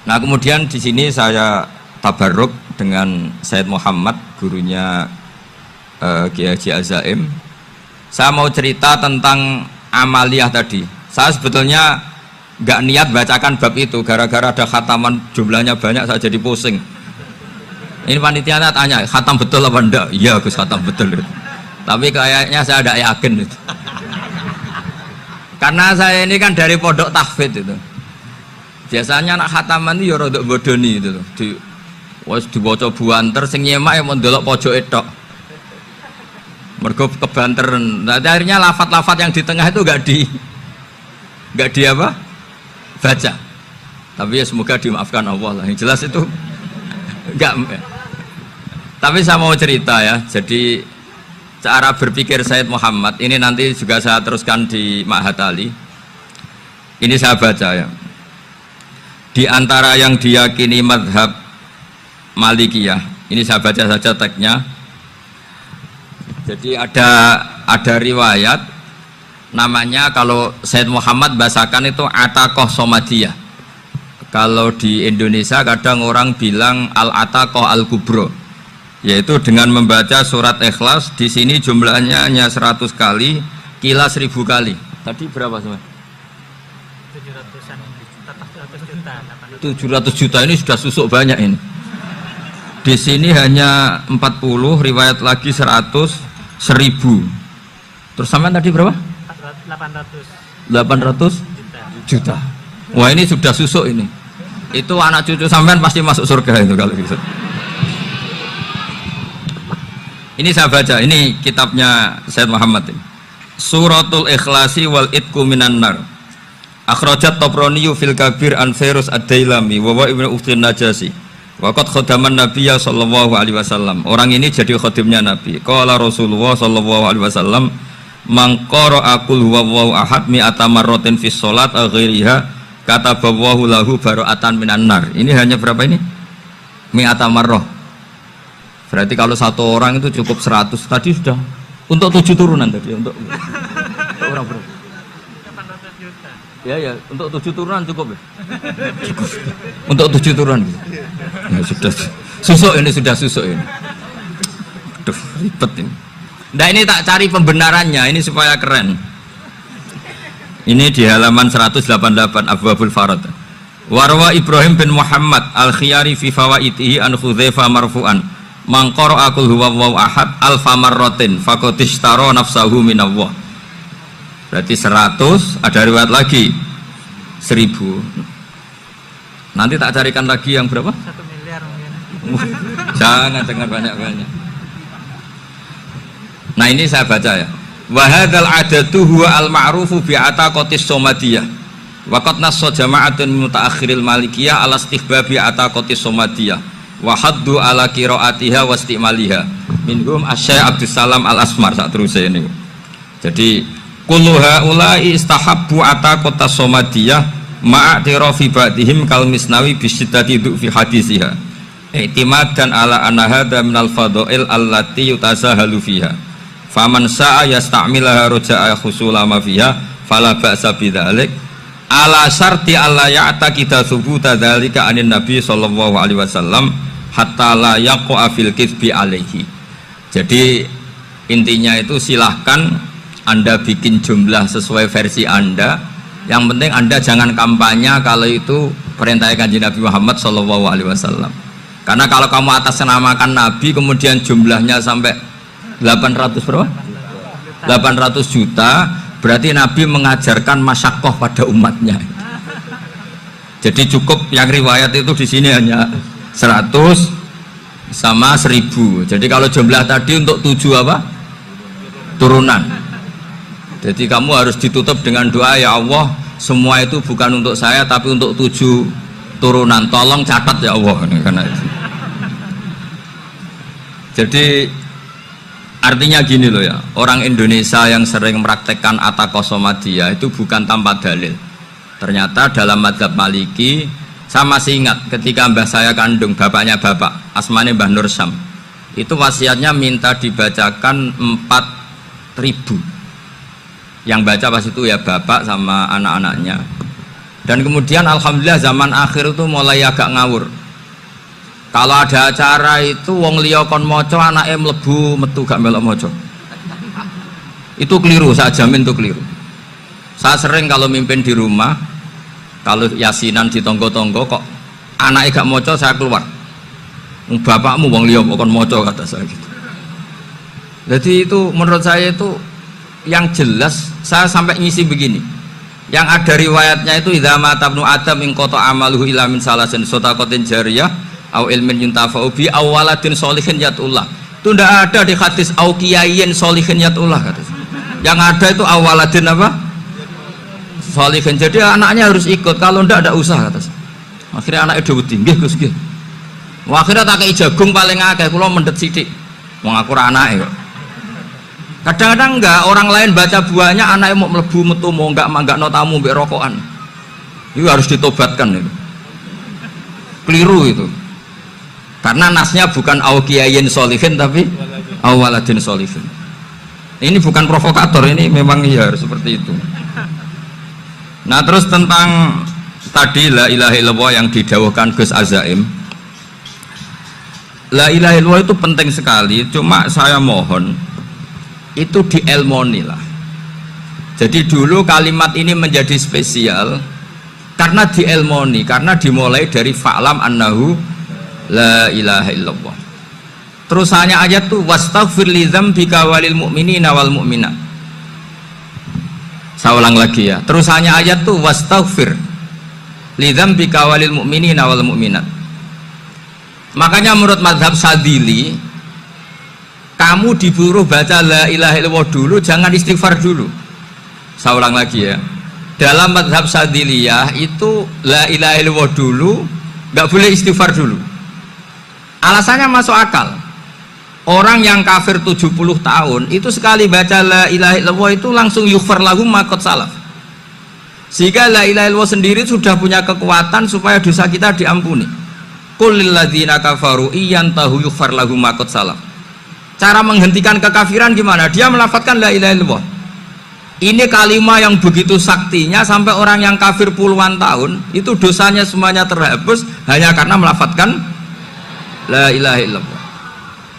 Nah kemudian di sini saya tabarruk dengan Said Muhammad, gurunya Kiai Haji Azaim. Saya mau cerita tentang amaliyah tadi. Saya sebetulnya nggak niat bacakan bab itu, gara-gara ada khataman jumlahnya banyak saya jadi pusing. Ini panitianya tanya, khatam betul apa enggak? Iya Gus, khatam betul. Tapi kayaknya saya tidak yakin itu. Karena saya ini kan dari pondok tahfidz itu. Biasanya anak khataman itu ya rodok bodoni itu loh. Dibaca buanter sing nyemak ya mendelok pojoke tok. Mergo kebanteren. Nah, akhirnya lafat-lafat yang di tengah itu enggak di apa? Baca. Tapi ya semoga dimaafkan Allah lah. Yang jelas itu enggak. Tapi saya mau cerita ya. Jadi cara berpikir Said Muhammad ini nanti juga saya teruskan di Ma'had Ali. Ini saya baca ya. Di antara yang diyakini madhab Malikiyah, ini saya baca saja teksnya. Jadi ada riwayat namanya, kalau Said Muhammad bahasakan itu Ataqoh Somadiyah. Kalau di Indonesia kadang orang bilang Al-Ataqoh Al-Kubro, yaitu dengan membaca surat Ikhlas. Di sini jumlahnya hanya 100 kali, Kila 1000 kali. Tadi berapa semua? 700 juta ini sudah susuk banyak ini. Di sini hanya 40, riwayat lagi 100, 1000. Terus sampai tadi berapa? 800 juta. Wah ini sudah susuk ini. Itu anak cucu sampean pasti masuk surga itu kalau gitu. Ini saya baca, ini kitabnya Said Muhammad ini. Suratul Ikhlasi wal Itqu minan nar. Akhrajat Tabrani fil Kabir an Fairuz ad-Dailami wa wa ibnu Uftin Najasi. Waqad khadaman Nabiyya sallallahu alaihi wasallam. Orang ini jadi khadimnya Nabi. Qala Rasulullah sallallahu alaihi wasallam, "Man qara'a qul huwallahu ahad mi'ata marratin fis shalat ghairiha kataballahu lahu bara'atan minan nar." Ini hanya berapa ini? Mi'ata marrah. Berarti kalau satu orang itu cukup 100. Tadi sudah untuk 7 turunan tadi untuk orang berapa? 800 juta. Ya, untuk 7 turunan cukup ya? Cukup. Untuk 7 turunan. Ya, sudah susuk ini, sudah susuk ini. Aduh, ribet ini. Nah ini tak cari pembenarannya, ini supaya keren. Ini di halaman 188 Abwabul Farad. Warwa Ibrahim bin Muhammad Al-Khiyari fi fawaitihi an Hudzaifah marfu'an. Man qara'a qul huwallahu ahad alfa marratin faqad ishtara nafsahu minallah. Berarti 100, ada riwayat lagi 1000. Nanti tak carikan lagi yang berapa? 1 miliar mungkin. Jangan banyak-banyak. Nah ini saya baca ya. Wa hadzal adatu huwa al-ma'rufu bi ataqatis somadiyah. Wa qad nassa jama'atun mutaakhiril malikiyah ala istihbabi ataqatis somadiyah. Wa haddu ala qiraatiha wa istimaliha. Minhum Asy-Syaikh Abdus Salam Al-Asmar sak terusé niku. Jadi kullu haula'i istahabbu ataqatas somadiyah ma'atirafi ba'dihim kal misnawi bisyiddati fi hadisiha. I'timadan ala anna hadza minal fadha'il allati yutasahalu fiha. Faman sa'a yasta'milaha raja'a khusula ma fiha fala ba'sa bidzalik ala syarti alla ya'taqida thubuta dzalika anin nabi sallallahu alaihi wasallam hatta la yaqa fil kitsbi alaihi. Jadi intinya itu silahkan Anda bikin jumlah sesuai versi Anda. Yang penting Anda jangan kampanye kalau itu perintah Kanjeng Nabi Muhammad sallallahu alaihi wasallam. Karena kalau kamu atasnamakan Nabi kemudian jumlahnya sampai 800 berapa? 800 juta, berarti Nabi mengajarkan masyaqqah pada umatnya. Jadi cukup yang riwayat itu di sini hanya 100 sama 1000. Jadi kalau jumlah tadi untuk 7 apa? Turunan. Jadi kamu harus ditutup dengan doa, ya Allah, semua itu bukan untuk saya tapi untuk 7 turunan. Tolong catat ya Allah. Karena itu. Jadi artinya gini loh ya, orang Indonesia yang sering mempraktekkan ataqoh somadiyah itu bukan tanpa dalil. Ternyata dalam madzhab Maliki, saya masih ingat ketika mbah saya kandung, bapaknya bapak, asmane Mbah Nur Syam, itu wasiatnya minta dibacakan 4000. Yang baca pas itu ya bapak sama anak-anaknya. Dan kemudian alhamdulillah zaman akhir itu mulai agak ngawur. Kalau ada acara itu wong liya kon maca anake mlebu metu gak melok maca. Itu keliru, saya jamin itu keliru. Saya sering kalau mimpin di rumah, kalau yasinan di tonggo-tonggo kok anaknya gak maca, saya keluar. Bapakmu wong liya kon maca, kata saya gitu. Jadi itu menurut saya itu yang jelas. Saya sampai ngisi begini, yang ada riwayatnya itu idza mata ibnu adam in qata amaluhu illa min salasin shadaqatin jariyah au ilmin yuntafa'u bi aw waladin sholihin yatullah. Itu tidak ada di hadis au kiyayin sholihin yatullah, kata. Yang ada itu awaladin apa? Sholihin. Jadi anaknya harus ikut, kalau ndak ada usah, kata. Akhirnya anaknya dawuh nggih Gus nggih. Akhirnya tak kei jagung paling akeh, kula mendet sithik. Wong aku ora anake kok. Kadang-kadang enggak, orang lain baca buahnya anaknya mau mlebu metu mau enggak no tamu mbek rokokan. Itu harus ditobatkan itu. Keliru itu. Karena nasnya bukan au kiyayin sholihin tapi awaladin sholihin. Ini bukan provokator, ini memang ya seperti itu. Nah terus tentang tadi la ilaha illallah yang didawuhkan Gus Azaim, la ilaha illallah itu penting sekali. Cuma saya mohon itu dielmoni lah. Jadi dulu kalimat ini menjadi spesial karena dielmoni, karena dimulai dari fa'lam annahu la ilaha illallah. Terusannya ayat tuh wastaghfir li dzambika walil mu'minina wal mu'minat. Saya ulang lagi ya. Terusannya ayat tuh wastaghfir li dzambika walil mu'minina wal mu'minat. Makanya menurut mazhab Sadili, kamu disuruh baca la ilaha illallah dulu, jangan istighfar dulu. Saya ulang lagi ya. Dalam mazhab Sadiliyah itu la ilaha illallah dulu, nggak boleh istighfar dulu. Alasannya masuk akal. Orang yang kafir 70 tahun itu sekali baca la ilaha illallah itu langsung yughfar lahum ma qad salaf. Sehingga la ilaha illallah sendiri sudah punya kekuatan supaya dosa kita diampuni. Qul lil ladzina kafaru iyantahu yughfar lahum ma qad salaf. Cara menghentikan kekafiran gimana? Dia melafadzkan la ilaha illallah. Ini kalimat yang begitu saktinya sampai orang yang kafir puluhan tahun itu dosanya semuanya terhapus hanya karena melafadzkan la ilaha illallah.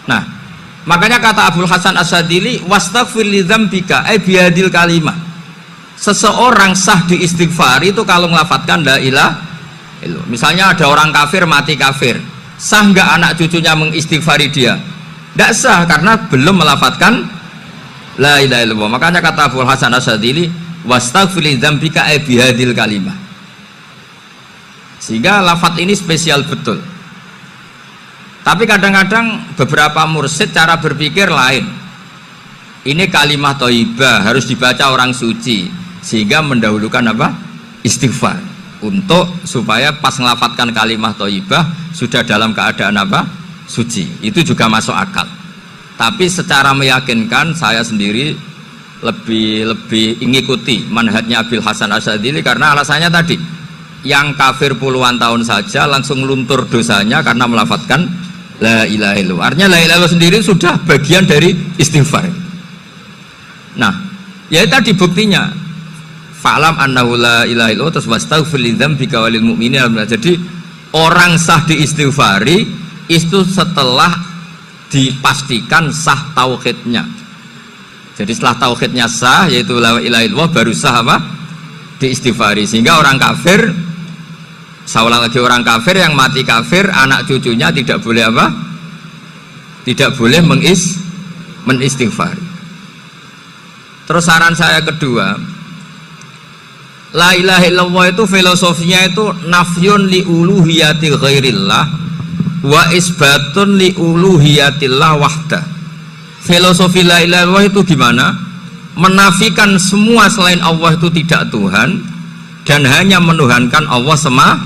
Nah, makanya kata Abdul Hasan As-Sadili wastaghfir li dzambika ay bihadil kalimah. Seseorang sah diistighfar itu kalau melafadzkan la ilaha illallah. Misalnya ada orang kafir mati kafir, sah nggak anak cucunya mengistighfari dia? Tidak sah karena belum melafadzkan la ilaha illallah. Makanya kata Abdul Hasan As-Sadili wastaghfir li dzambika ay bihadil kalimah. Sehingga lafadz ini spesial betul. Tapi kadang-kadang beberapa mursyid cara berpikir lain. Ini kalimat thayyibah harus dibaca orang suci, sehingga mendahulukan apa? Istighfar. Untuk supaya pas ngelafatkan kalimat thayyibah sudah dalam keadaan apa? Suci. Itu juga masuk akal. Tapi secara meyakinkan saya sendiri lebih mengikuti manhajnya Abdul Hasan As-Sadili karena alasannya tadi, yang kafir puluhan tahun saja langsung luntur dosanya karena melafatkan la ilaha illallah. Artinya la ilaha illallah sendiri sudah bagian dari istighfar. Nah, ya tadi buktinya fa'lam annahu la ilaha illallah terus wastaghfir li dzambika walil mu'minina. Jadi orang sah diistighfari itu setelah dipastikan sah tauhidnya. Jadi setelah tauhidnya sah yaitu la ilaha illallah baru sah apa? Diistighfari. Sehingga orang kafir, saya ulang lagi, orang kafir yang mati kafir anak cucunya tidak boleh apa? Tidak boleh menistighfari. Terus saran saya kedua, la ilaha illallah itu filosofinya itu nafyun li uluhiyati ghairillah wa isbatun li uluhiyatillah wahda. Filosofi la ilaha illallah itu gimana? Menafikan semua selain Allah itu tidak Tuhan dan hanya menuhankan Allah semata.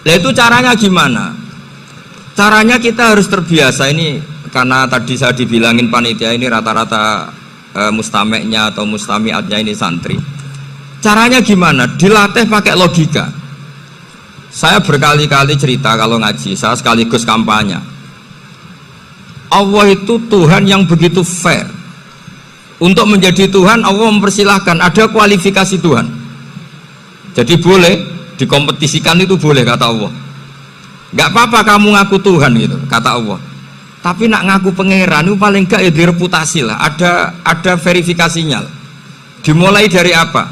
Nah itu caranya gimana? Caranya kita harus terbiasa. Ini karena tadi saya dibilangin panitia ini rata-rata mustameknya atau mustamiatnya ini santri. Caranya gimana? Dilatih pakai logika. Saya berkali-kali cerita kalau ngaji, saya sekaligus kampanye. Allah itu Tuhan yang begitu fair. Untuk menjadi Tuhan Allah mempersilahkan, ada kualifikasi Tuhan. Jadi boleh dikompetisikan, itu boleh kata Allah. Nggak apa-apa kamu ngaku Tuhan gitu kata Allah. Tapi nak ngaku pangeran itu paling enggak ya direputasi lah. Ada verifikasinya. Dimulai dari apa?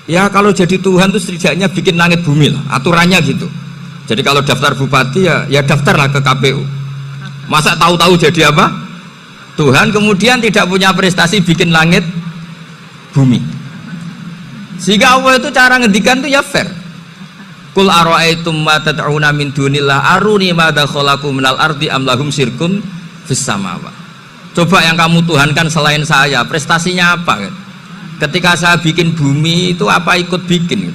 Ya kalau jadi Tuhan itu setidaknya bikin langit bumi lah. Aturannya gitu. Jadi kalau daftar bupati ya daftarlah ke KPU. Masa tahu-tahu jadi apa? Tuhan kemudian tidak punya prestasi bikin langit bumi. Sehingga Allah itu cara ngendikan itu ya fair. Qul ara'aitum ma tad'una min dunillah aruni madza khalaqu minal ardi am lahum syirkun fis samawat. Coba yang kamu tuhankan selain saya, prestasinya apa kan? Ketika saya bikin bumi itu apa ikut bikin?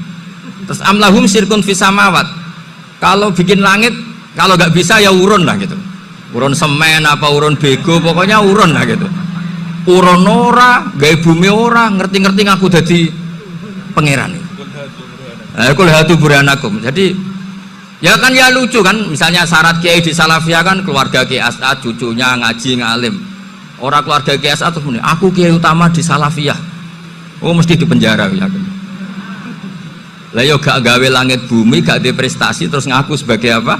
Terus am lahum syirkun fis samawat. Kalau bikin langit, kalau nggak bisa ya urun lah gitu. Urun semen apa urun bego, pokoknya urun lah gitu. Urun ora, gawe bumi ora, ngerti-ngerti ngaku dadi pangeran. Kul hatu burhanakum. Jadi ya kan ya lucu kan, misalnya syarat kiai di Salafiyah kan keluarga Kiai As'ad, cucunya ngaji ngalim. Orang keluarga Kiai As'ad terus muni, aku kiai utama di Salafiyah. Oh mesti di penjara ya kan. Lah yo gak gawe langit bumi, gak ada prestasi terus ngaku sebagai apa?